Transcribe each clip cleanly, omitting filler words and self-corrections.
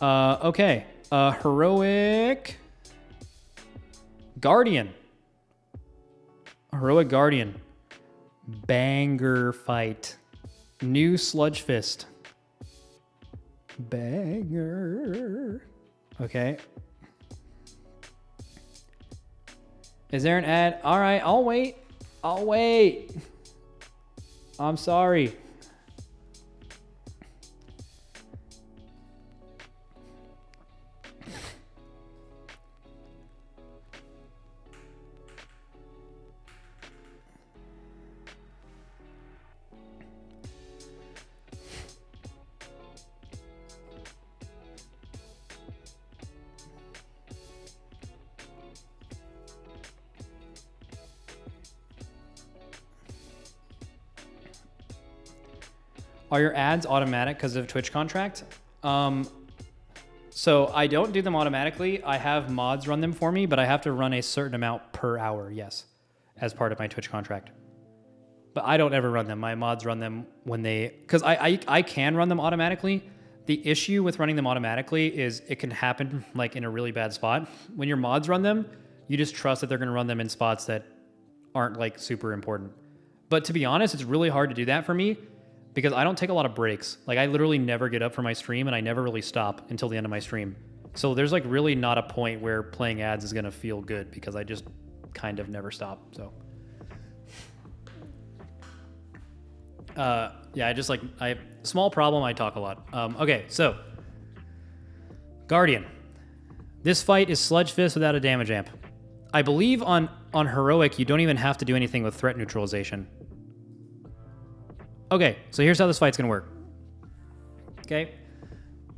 Okay. Heroic Guardian. Heroic Guardian. Banger fight. New Sludge Fist. Banger. Okay. Is there an ad? All right, I'll wait. I'll wait. I'm sorry. Are your ads automatic because of Twitch contract? So I don't do them automatically. I have mods run them for me, but I have to run a certain amount per hour, yes, as part of my Twitch contract. But I don't ever run them. My mods run them when they... Because I can run them automatically. The issue with running them automatically is it can happen like in a really bad spot. When your mods run them, you just trust that they're going to run them in spots that aren't like super important. But to be honest, it's really hard to do that for me, because I don't take a lot of breaks. Like I literally never get up from my stream and I never really stop until the end of my stream. So there's like really not a point where playing ads is gonna feel good because I just kind of never stop, so. Yeah, small problem, I talk a lot. Okay, so. Guardian. This fight is Sludge Fist without a damage amp. I believe on Heroic, you don't even have to do anything with threat neutralization. Okay, so here's how this fight's gonna work. Okay,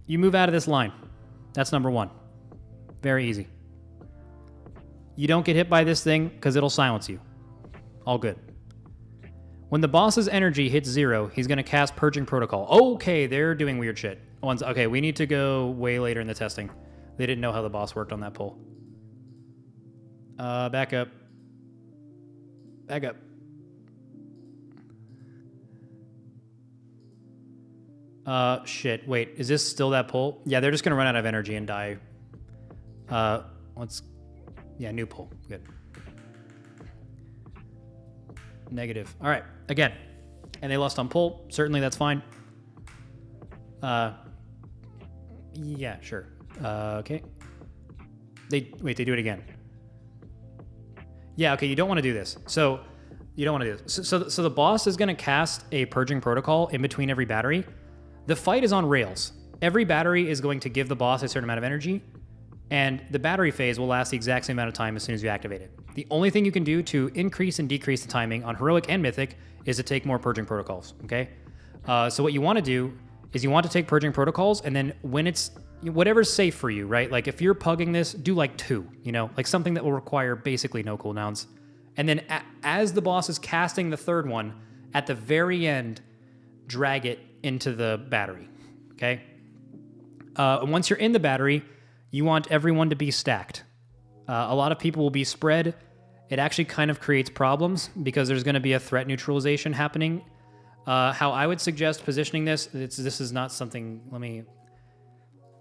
you move out of this line. That's number one. Very easy. You don't get hit by this thing because it'll silence you. All good. When the boss's energy hits 0, he's gonna cast Purging Protocol. Okay, they're doing weird shit. Okay, we need to go way later in the testing. They didn't know how the boss worked on that pull. Back up. Back up. Shit. Wait, is this still that pull? Yeah, they're just gonna run out of energy and die. Yeah, new pull. Good. Negative. All right, again. And they lost on pull. Certainly, that's fine. Yeah, sure. Okay. They do it again. Yeah, okay, you don't want to do this. So, you don't want to do this. So the boss is gonna cast a Purging Protocol in between every battery. The fight is on rails. Every battery is going to give the boss a certain amount of energy, and the battery phase will last the exact same amount of time as soon as you activate it. The only thing you can do to increase and decrease the timing on Heroic and Mythic is to take more Purging Protocols, okay? So what you want to do is you want to take Purging Protocols, and then when it's... whatever's safe for you, right? Like if you're pugging this, do like 2, you know? Like something that will require basically no cooldowns. And then as the boss is casting the third one, at the very end, drag it into the battery, okay? Once you're in the battery, you want everyone to be stacked. A lot of people will be spread. It actually kind of creates problems because there's going to be a threat neutralization happening. How I would suggest positioning this is not something,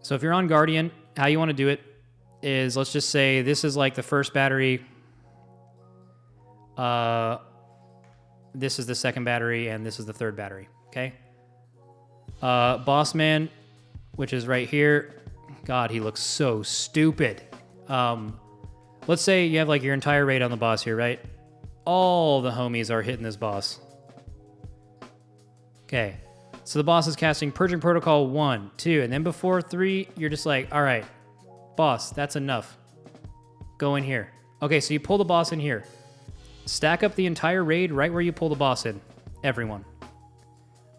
so if you're on Guardian, how you want to do it is, let's just say this is like the first battery. This is the second battery, and this is the third battery, okay? Boss man, which is right here. God, he looks so stupid. Let's say you have like your entire raid on the boss here, right? All the homies are hitting this boss. Okay, so the boss is casting Purging Protocol 1, 2, and then before 3, you're just like, all right, boss, that's enough. Go in here. Okay, so you pull the boss in here. Stack up the entire raid right where you pull the boss in. Everyone.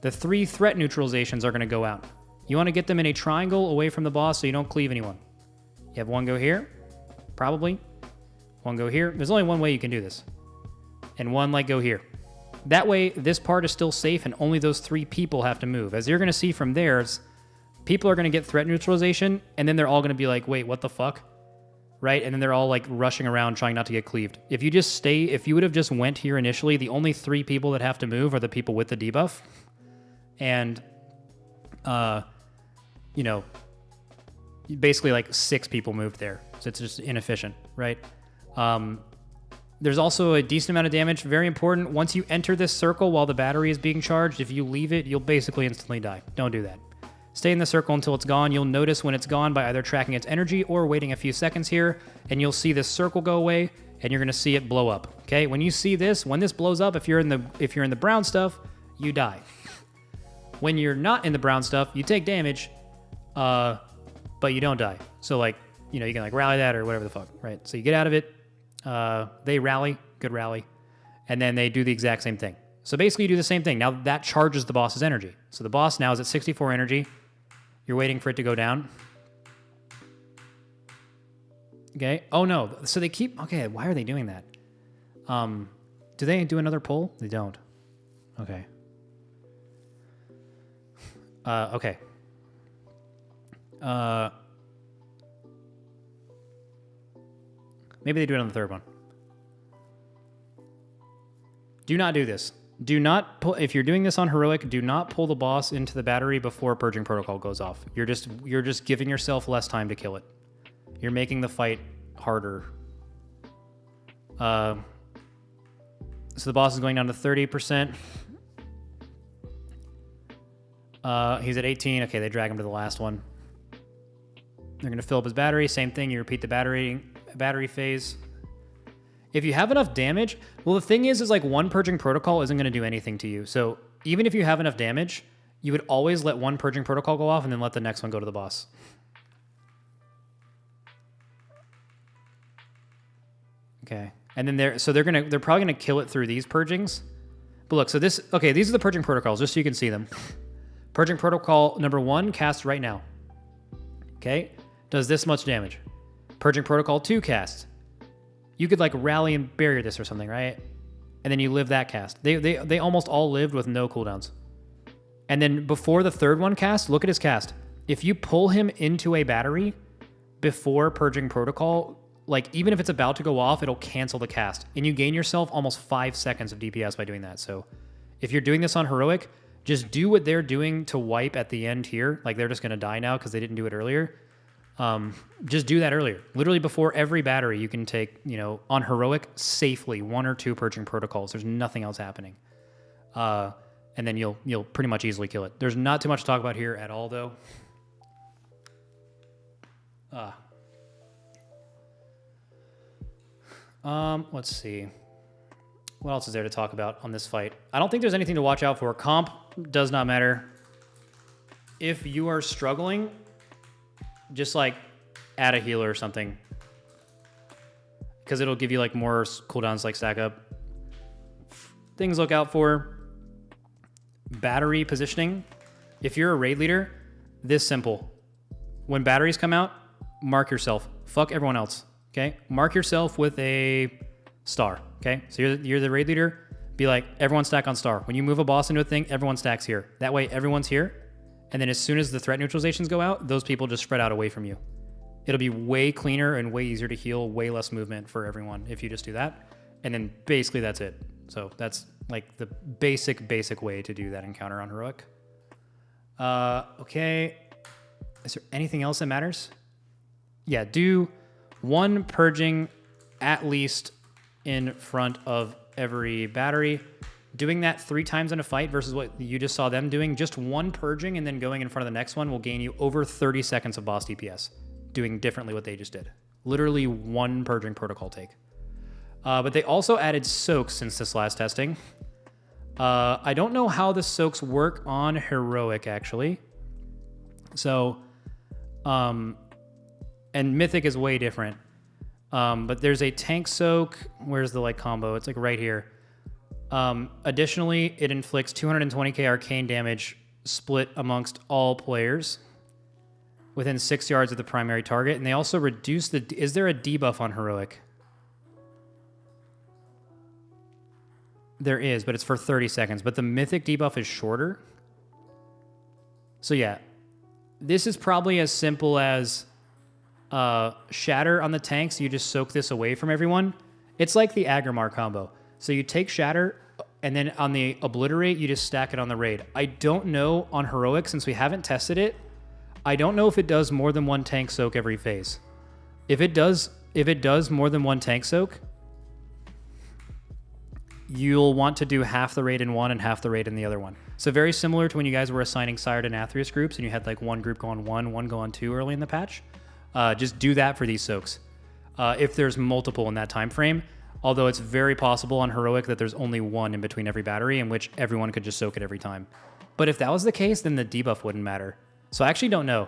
The 3 threat neutralizations are going to go out. You want to get them in a triangle away from the boss so you don't cleave anyone. You have one go here, probably. One go here. There's only one way you can do this. And one like go here. That way, this part is still safe and only those 3 people have to move. As you're going to see from theirs, people are going to get threat neutralization, and then they're all going to be like, wait, what the fuck? Right? And then they're all like rushing around trying not to get cleaved. If you would have just went here initially, the only 3 people that have to move are the people with the debuff. And, you know, basically like 6 people moved there. So it's just inefficient, right? There's also a decent amount of damage. Very important. Once you enter this circle while the battery is being charged, if you leave it, you'll basically instantly die. Don't do that. Stay in the circle until it's gone. You'll notice when it's gone by either tracking its energy or waiting a few seconds here, and you'll see this circle go away, and you're going to see it blow up. Okay? When you see this, when this blows up, if you're in the brown stuff, you die. When you're not in the brown stuff, you take damage, but you don't die. So like, you know, you can like rally that or whatever the fuck, right? So you get out of it. They rally, good rally, and then they do the exact same thing. So basically you do the same thing. Now that charges the boss's energy. So the boss now is at 64 energy. You're waiting for it to go down. Okay. Oh no. So they keep, okay, why are they doing that? Do they do another pull? They don't. Okay. Okay. Maybe they do it on the third one. Do not do this. Do not pull, if you're doing this on heroic, do not pull the boss into the battery before purging protocol goes off. You're just giving yourself less time to kill it. You're making the fight harder. So the boss is going down to 30%. He's at 18. Okay, they drag him to the last one. They're going to fill up his battery. Same thing. You repeat the battery phase. If you have enough damage, well, the thing is like one purging protocol isn't going to do anything to you. So even if you have enough damage, you would always let one purging protocol go off and then let the next one go to the boss. Okay. And then they're probably going to kill it through these purgings. But look, so these are the purging protocols, just so you can see them. Purging protocol number 1 casts right now. Okay. Does this much damage. Purging protocol 2 casts. You could like rally and barrier this or something, right? And then you live that cast. They almost all lived with no cooldowns. And then before the third one cast, look at his cast. If you pull him into a battery before purging protocol, like even if it's about to go off, it'll cancel the cast. And you gain yourself almost 5 seconds of DPS by doing that. So if you're doing this on heroic, just do what they're doing to wipe at the end here. Like they're just going to die now because they didn't do it earlier. Just do that earlier. Literally before every battery, you can take, you know, on heroic safely 1 or 2 purging protocols. There's nothing else happening. And then you'll pretty much easily kill it. There's not too much to talk about here at all, though. Let's see. What else is there to talk about on this fight? I don't think there's anything to watch out for. Comp does not matter. If you are struggling, just like add a healer or something, because it'll give you like more cooldowns like stack up. Things to look out for. Battery positioning. If you're a raid leader, this simple. When batteries come out, mark yourself. Fuck everyone else. Okay? Mark yourself with a star. Okay? So you're the raid leader. Be like, everyone stack on star. When you move a boss into a thing, everyone stacks here. That way everyone's here. And then as soon as the threat neutralizations go out, those people just spread out away from you. It'll be way cleaner and way easier to heal, way less movement for everyone if you just do that. And then basically that's it. So that's like the basic way to do that encounter on heroic. Okay. Is there anything else that matters? Yeah, do 1 purging at least in front of every battery. Doing that 3 times in a fight versus what you just saw them doing, just 1 purging and then going in front of the next one will gain you over 30 seconds of boss DPS, doing differently what they just did. Literally 1 purging protocol take. But they also added soaks since this last testing. I don't know how the soaks work on heroic, actually. So, and mythic is way different. But there's a tank soak. Where's the like combo? It's like right here. Additionally, it inflicts 220k arcane damage split amongst all players within 6 yards of the primary target. And they also reduce the... Is there a debuff on heroic? There is, but it's for 30 seconds. But the mythic debuff is shorter. So yeah, this is probably as simple as shatter on the tanks. You just soak this away from everyone. It's like the Agrimar combo. So you take shatter, and then on the obliterate, you just stack it on the raid. I don't know on heroic, since we haven't tested it. I don't know if it does more than one tank soak every phase. If it does more than one tank soak, you'll want to do half the rate in one and half the rate in the other one. So very similar to when you guys were assigning Sired and Athreus groups and you had like one group go on one go on two early in the patch. Just do that for these soaks. If there's multiple in that time frame, although it's very possible on Heroic that there's only one in between every battery in which everyone could just soak it every time. But if that was the case, then the debuff wouldn't matter. So I actually don't know.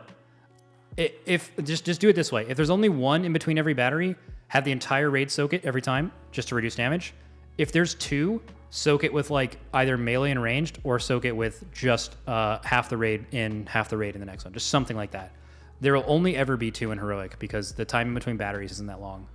If just do it this way. If there's only one in between every battery, have the entire raid soak it every time just to reduce damage. If there's two, soak it with like either melee and ranged or soak it with just half the raid in the next one. Just something like that. There will only ever be two in Heroic because the time in between batteries isn't that long.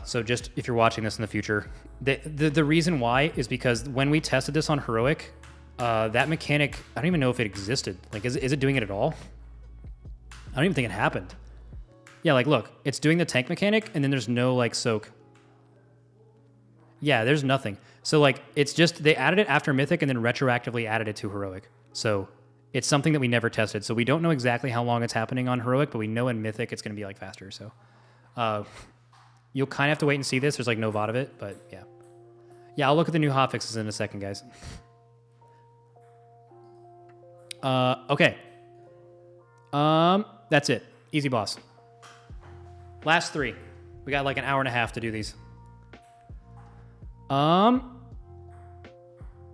So just if you're watching this in the future, the reason why is because when we tested this on Heroic, that mechanic, I don't even know if it existed. Like, is it doing it at all? I don't even think it happened. Yeah, like look, it's doing the tank mechanic and then there's no like soak. Yeah, there's nothing. So like, it's just, they added it after Mythic and then retroactively added it to Heroic. So it's something that we never tested. So we don't know exactly how long it's happening on Heroic, but we know in Mythic it's going to be like faster. So you'll kind of have to wait and see this. There's like no VOD of it, but yeah. Yeah, I'll look at the new hotfixes in a second, guys. Okay. That's it. Easy boss. Last three. We got like an hour and a half to do these.